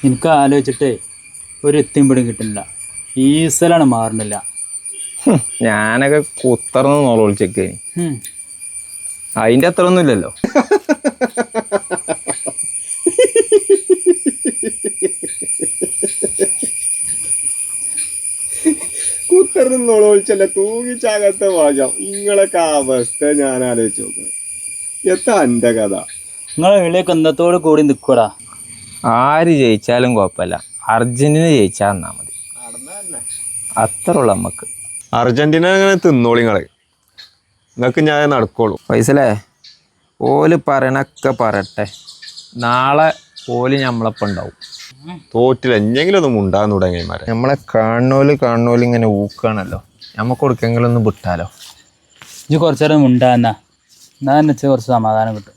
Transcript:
എനിക്ക് ആലോചിച്ചിട്ടേ ഒരു എത്തിയും പിടിയും കിട്ടുന്നില്ല. ഈസലാണ് മാറുന്നില്ല. ഞാനൊക്കെ കുത്തറന്ന് നോളോളിച്ചേക്ക് അതിന്റെ അത്ര ഒന്നും ഇല്ലല്ലോ. കുത്തറിനോളൊഴിച്ചല്ല തൂങ്ങിച്ചാകത്തെ വാചം. നിങ്ങളൊക്കെ അവസ്ഥ ഞാൻ ആലോചിച്ച് നോക്കുക. എത്താ എന്റെ കഥ. നിങ്ങളെ വിളിയൊക്കെ എന്നത്തോട് കൂടി നിൽക്കൂടാ. ആര് ജയിച്ചാലും കുഴപ്പമില്ല, അർജന്റീന ജയിച്ചാൽ തന്നാ മതി. അത്ര ഉള്ളു നമ്മക്ക്. അർജന്റീന അങ്ങനെ തിന്നോളിങ്ങളെ, നിങ്ങൾക്ക് ഞാൻ നടക്കോളൂ. പൈസലേ ഓല് പറയണൊക്കെ പറയട്ടെ, നാളെ ഓല് നമ്മളപ്പം ഉണ്ടാവും. തോറ്റില്ല എന്തെങ്കിലും ഒന്നും ഉണ്ടാകുന്ന തുടങ്ങിയമാരെ. നമ്മളെ കാണുന്നോല് ഇങ്ങനെ ഊക്കാണല്ലോ, നമുക്ക് കൊടുക്കെങ്കിലും ഒന്ന് വിട്ടാലോ. ഇത് കുറച്ചേരം ഉണ്ടാകുന്ന എന്നാ വെച്ചാൽ കുറച്ച് സമാധാനം കിട്ടും.